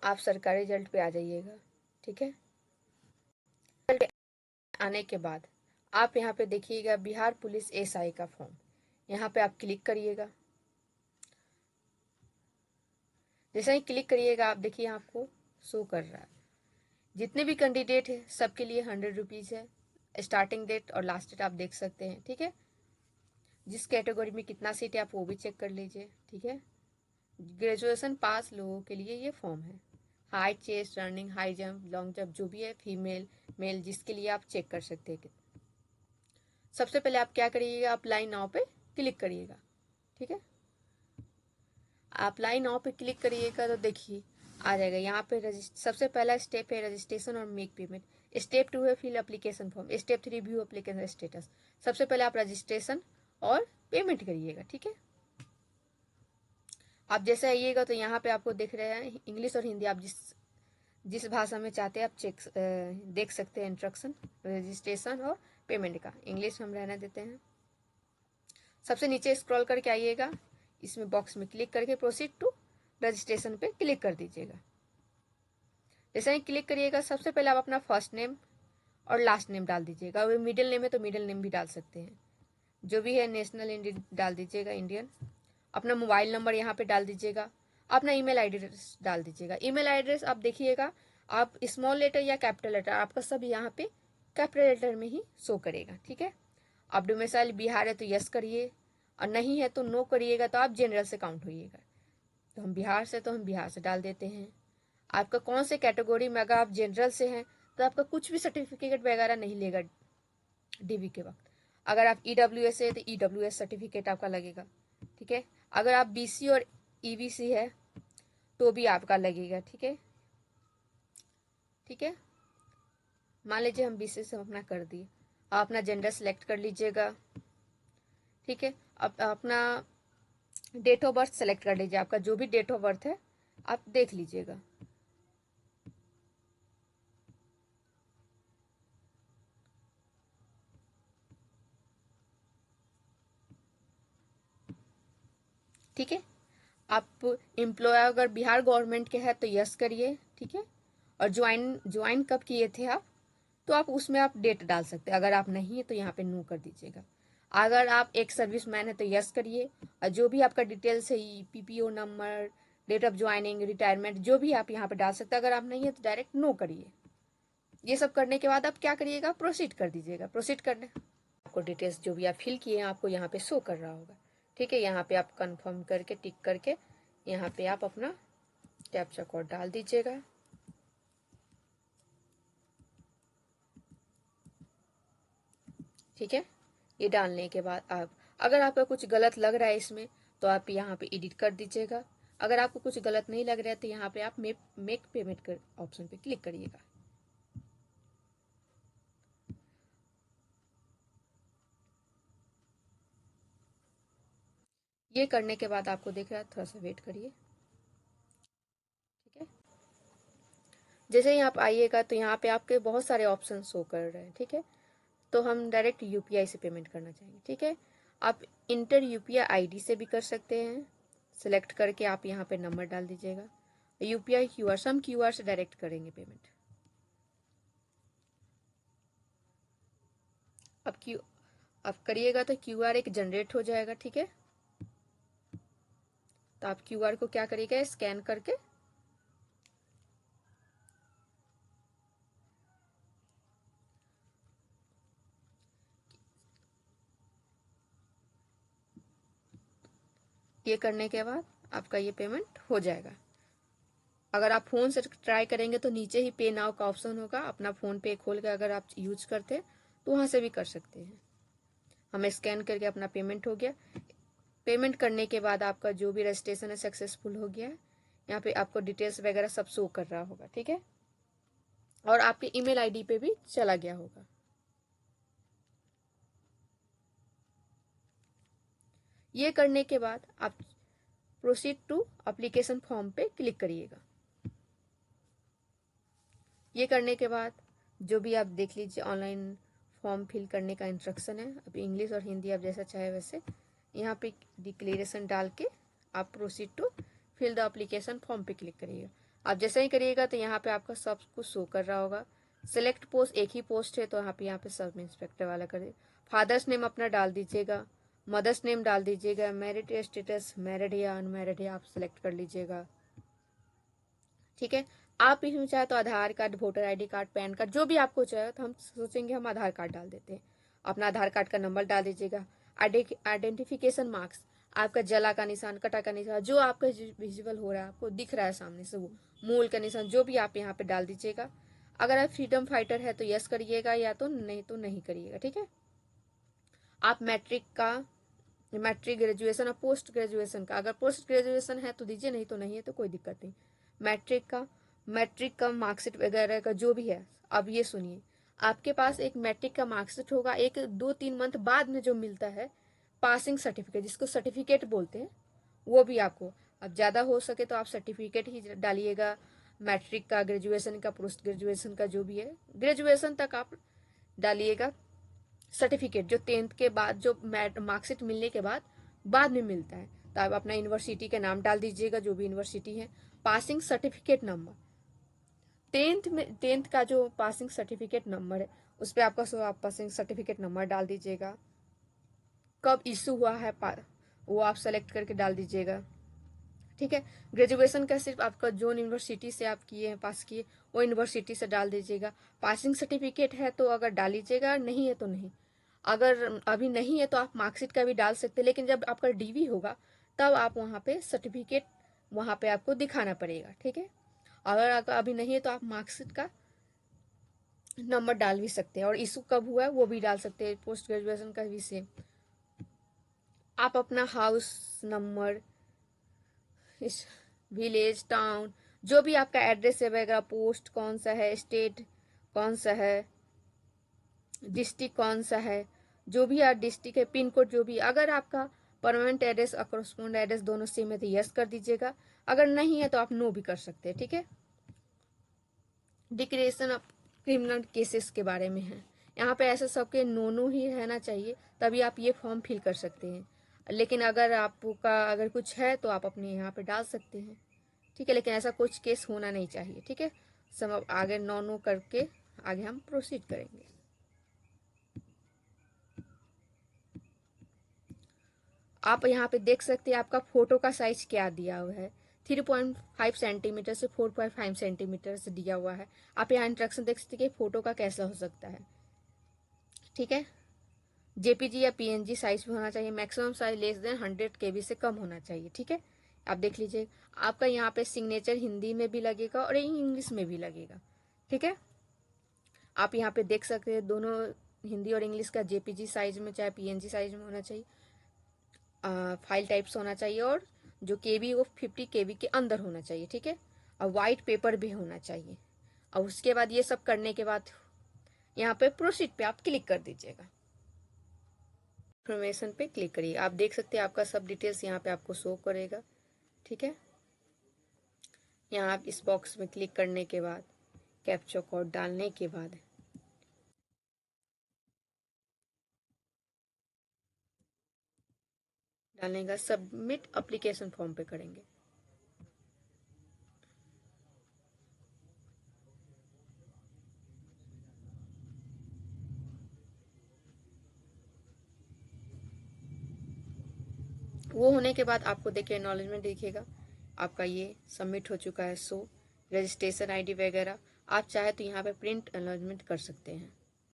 आप सरकारी रिजल्ट पे आ जाइएगा। ठीक है, रिजल्ट आने के बाद आप यहाँ पे देखिएगा बिहार पुलिस एसआई का फॉर्म, यहाँ पे आप क्लिक करिएगा। जैसे ही क्लिक करिएगा आप देखिए आपको शो कर रहा है जितने भी कैंडिडेट है सबके लिए 100 रुपीज़ है। स्टार्टिंग डेट और लास्ट डेट आप देख सकते हैं। ठीक है, जिस कैटेगरी में कितना सीट है आप वो भी चेक कर लीजिए। ठीक है, ग्रेजुएशन पास लोगों के लिए ये फॉर्म है। Height, chest, running, high jump, long jump जो भी है, फीमेल मेल जिसके लिए आप चेक कर सकते हैं। सबसे पहले आप क्या करिएगा, अप्लाई नाउ पे क्लिक करिएगा। ठीक है, अप्लाई नाउ पे क्लिक करिएगा तो देखिए आ जाएगा यहाँ पे सबसे पहला स्टेप है रजिस्ट्रेशन और मेक पेमेंट। स्टेप 2 है fill application form. Step 3 view application status. सबसे पहले आप रजिस्ट्रेशन और पेमेंट करिएगा। ठीक है, आप जैसे आइएगा तो यहाँ पे आपको दिख रहे हैं इंग्लिश और हिंदी, आप जिस भाषा में चाहते हैं आप देख सकते हैं इंस्ट्रक्शन रजिस्ट्रेशन और पेमेंट का। इंग्लिश हम रहने देते हैं। सबसे नीचे स्क्रॉल करके आइएगा, इसमें बॉक्स में क्लिक करके प्रोसीड टू रजिस्ट्रेशन पे क्लिक कर दीजिएगा। जैसे ही क्लिक करिएगा सबसे पहले आप अपना फर्स्ट नेम और लास्ट नेम डाल दीजिएगा। अगर मिडिल नेम है तो मिडिल नेम भी डाल सकते हैं, जो भी है नेशनल इंडियन डाल दीजिएगा, इंडियन। अपना मोबाइल नंबर यहाँ पे डाल दीजिएगा। अपना ईमेल एड्रेस डाल दीजिएगा। ईमेल एड्रेस आप देखिएगा आप स्मॉल लेटर या कैपिटल लेटर, आपका सब यहाँ पे कैपिटल लेटर में ही शो करेगा। ठीक है, आप डोमिसाइल बिहार है तो यस करिए और नहीं है तो नो करिएगा, तो आप जनरल से काउंट होइएगा। तो हम बिहार से, तो हम बिहार से डाल देते हैं। आपका कौन से कैटेगरी में, अगर आप जनरल से हैं तो आपका कुछ भी सर्टिफिकेट वगैरह नहीं लेगा डीबी के वक्त। अगर आप ईडब्ल्यूएस है तो ईडब्ल्यूएस सर्टिफिकेट आपका लगेगा। ठीक है, अगर आप बीसी और ईबीसी है तो भी आपका लगेगा। ठीक है, ठीक है, मान लीजिए हम बीसी से अपना कर दिए, आप अपना जेंडर सेलेक्ट कर लीजिएगा। ठीक है, अब अपना डेट ऑफ बर्थ सेलेक्ट कर लीजिए, आपका जो भी डेट ऑफ बर्थ है आप देख लीजिएगा। ठीक है, आप एम्प्लॉय अगर बिहार गवर्नमेंट के हैं तो यस करिए। ठीक है, और ज्वाइन कब किए थे आप, तो आप उसमें आप डेट डाल सकते हैं। अगर आप नहीं है तो यहाँ पे नो कर दीजिएगा। अगर आप एक सर्विस मैन है तो यस करिए, और जो भी आपका डिटेल्स है PPO number, date of joining, retirement जो भी आप यहाँ पे डाल सकते हैं। अगर आप नहीं है तो डायरेक्ट नो करिए। ये सब करने के बाद आप क्या करिएगा, प्रोसीड कर दीजिएगा। प्रोसीड करने आपको डिटेल्स जो भी आप फिल किए हैं आपको यहाँ पे शो कर रहा होगा। ठीक है, यहाँ पे आप कंफर्म करके टिक करके यहाँ पे आप अपना कैप्चा कोड डाल दीजिएगा। ठीक है, ये डालने के बाद आप, अगर आपका कुछ गलत लग रहा है इसमें तो आप यहाँ पे एडिट कर दीजिएगा। अगर आपको कुछ गलत नहीं लग रहा है तो यहाँ पे आप मेक पेमेंट कर ऑप्शन पे क्लिक करिएगा। ये करने के बाद आपको देख रहा है, थोड़ा सा वेट करिए। ठीक है, जैसे ही आप आइएगा तो यहाँ पे आपके बहुत सारे ऑप्शन शो कर रहे हैं। ठीक है, तो हम डायरेक्ट यूपीआई से पेमेंट करना चाहेंगे। ठीक है, आप इंटर यूपीआई आईडी से भी कर सकते हैं। सिलेक्ट करके आप यहाँ पे नंबर डाल दीजिएगा। यूपीआई क्यूआर, हम क्यूआर से डायरेक्ट करेंगे पेमेंट। अब करिएगा तो क्यूआर एक जनरेट हो जाएगा। ठीक है, तो आप क्यूआर को क्या करिएगा, स्कैन करके ये करने के बाद आपका ये पेमेंट हो जाएगा। अगर आप फ़ोन से ट्राई करेंगे तो नीचे ही पे नाउ का ऑप्शन होगा। अपना फ़ोन पे खोल के अगर आप यूज करते हैं तो वहाँ से भी कर सकते हैं। हमें स्कैन करके अपना पेमेंट हो गया। पेमेंट करने के बाद आपका जो भी रजिस्ट्रेशन है सक्सेसफुल हो गया है। यहाँ पे आपको डिटेल्स वगैरह सब शो कर रहा होगा। ठीक है, और आपके ईमेल आईडी पे भी चला गया होगा। ये करने के बाद आप प्रोसीड टू एप्लीकेशन फॉर्म पे क्लिक करिएगा। ये करने के बाद जो भी आप देख लीजिए ऑनलाइन फॉर्म फिल करने का इंस्ट्रक्शन है। अब इंग्लिश और हिंदी आप जैसा चाहे वैसे यहाँ पे डिक्लेरेशन डाल के आप proceed to fill the application form पे क्लिक करिएगा। आप जैसे ही करिएगा तो यहाँ पे आपका सब कुछ शो कर रहा होगा। सिलेक्ट पोस्ट, एक ही पोस्ट है तो यहाँ पे सब इंस्पेक्टर वाला करिए। फादर्स नेम अपना डाल दीजिएगा, मदर्स नेम डाल दीजिएगा, मैरिड स्टेटस मैरिड या अनमैरिड है आप सिलेक्ट कर लीजिएगा। ठीक है, आप इसमें चाहे तो Aadhaar card, voter ID card, PAN card, जो भी आपको चाहे, तो हम सोचेंगे हम आधार कार्ड डाल देते हैं। अपना आधार कार्ड का नंबर डाल दीजिएगा। आइडेंटिफिकेशन मार्क्स, आपका जला का निशान, कटा का निशान, जो आपका विजिबल हो रहा है, आपको दिख रहा है सामने से, वो मूल का निशान, जो भी आप यहाँ पे डाल दीजिएगा। अगर आप फ्रीडम फाइटर है तो यस करिएगा, या तो नहीं करिएगा। ठीक है, आप मैट्रिक ग्रेजुएशन और पोस्ट ग्रेजुएशन का, अगर पोस्ट ग्रेजुएशन है तो दीजिए, नहीं तो नहीं है तो कोई दिक्कत नहीं। मैट्रिक का मार्कशीट वगैरह का जो भी है। अब ये सुनिए, आपके पास एक मैट्रिक का मार्कशीट होगा, एक 2-3 मंथ बाद में जो मिलता है पासिंग सर्टिफिकेट, जिसको सर्टिफिकेट बोलते हैं, वो भी आपको, अब ज़्यादा हो सके तो आप सर्टिफिकेट ही डालिएगा। मैट्रिक का, ग्रेजुएशन का, पोस्ट ग्रेजुएशन का, जो भी है ग्रेजुएशन तक आप डालिएगा सर्टिफिकेट, जो 10th के बाद, जो मार्कशीट मिलने के बाद में मिलता है। तो आप अपना यूनिवर्सिटी का नाम डाल दीजिएगा, जो भी यूनिवर्सिटी है। पासिंग सर्टिफिकेट नंबर, 10th का जो पासिंग सर्टिफिकेट नंबर है उस पर आपका आप पासिंग सर्टिफिकेट नंबर डाल दीजिएगा। कब इशू हुआ है वो आप सेलेक्ट करके डाल दीजिएगा। ठीक है, ग्रेजुएशन का सिर्फ आपका जो यूनिवर्सिटी से आप किए हैं, पास किए, वो यूनिवर्सिटी से डाल दीजिएगा। पासिंग सर्टिफिकेट है तो अगर डाल लीजिएगा, नहीं है तो नहीं। अगर अभी नहीं है तो आप मार्कशीट का भी डाल सकते हैं, लेकिन जब आपका डीवी होगा तब आप वहाँ पे सर्टिफिकेट वहाँ पे आपको दिखाना पड़ेगा। ठीक है, अगर अभी नहीं है तो आप मार्कशीट का नंबर डाल भी सकते हैं, और इशू कब हुआ है वो भी डाल सकते हैं। पोस्ट ग्रेजुएशन का भी सेम, आप अपना हाउस नंबर, इस विलेज, टाउन, जो भी आपका एड्रेस है वगैरह, पोस्ट कौन सा है, स्टेट कौन सा है, डिस्ट्रिक्ट कौन सा है, जो भी आप डिस्ट्रिक्ट है, पिन कोड, जो भी, अगर आपका परमानेंट एड्रेस और करस्पॉन्ड एड्रेस दोनों सेम है तो यस कर दीजिएगा। अगर नहीं है तो आप नो भी कर सकते हैं। ठीक है, डिक्लेरेशन ऑफ क्रिमिनल केसेस के बारे में है, यहाँ पे ऐसे सबके नो ही रहना चाहिए, तभी आप ये फॉर्म फिल कर सकते हैं। लेकिन अगर आपका अगर कुछ है तो आप अपने यहाँ पे डाल सकते हैं। ठीक है, लेकिन ऐसा कुछ केस होना नहीं चाहिए। ठीक है, सब आगे नो करके आगे हम प्रोसीड करेंगे। आप यहाँ पे देख सकते हैं आपका फोटो का साइज क्या दिया हुआ है, 3.5 सेंटीमीटर से 4.5 सेंटीमीटर से दिया हुआ है। आप यहाँ इंस्ट्रक्शन देख सकते हैं कि फोटो का कैसा हो सकता है। ठीक है, जेपीजी या पीएनजी साइज में होना चाहिए, maximum size less than 100 KB से कम होना चाहिए। ठीक है, आप देख लीजिए, आपका यहाँ पे सिग्नेचर हिंदी में भी लगेगा और इंग्लिश में भी लगेगा। ठीक है, आप यहाँ पे देख सकते हैं दोनों हिंदी और इंग्लिश का जेपीजी साइज में चाहे पीएनजी साइज में होना चाहिए। फाइल टाइप्स होना चाहिए, और जो केबी वो 50 KB के अंदर होना चाहिए। ठीक है, और वाइट पेपर भी होना चाहिए। और उसके बाद ये सब करने के बाद यहाँ पे प्रोसीड पे आप क्लिक कर दीजिएगा। इन्फॉर्मेशन पे क्लिक करिए, आप देख सकते हैं आपका सब डिटेल्स यहाँ पे आपको शो करेगा। ठीक है, यहाँ आप इस बॉक्स में क्लिक करने के बाद, कैप्चा कोड डालने के बाद डालने का सबमिट एप्लीकेशन फॉर्म पे करेंगे। वो होने के बाद आपको देखिए एक्नॉलेजमेंट दिखेगा, आपका ये सबमिट हो चुका है। सो रजिस्ट्रेशन आईडी वगैरह आप चाहे तो यहाँ पे प्रिंट एक्नॉलेजमेंट कर सकते हैं।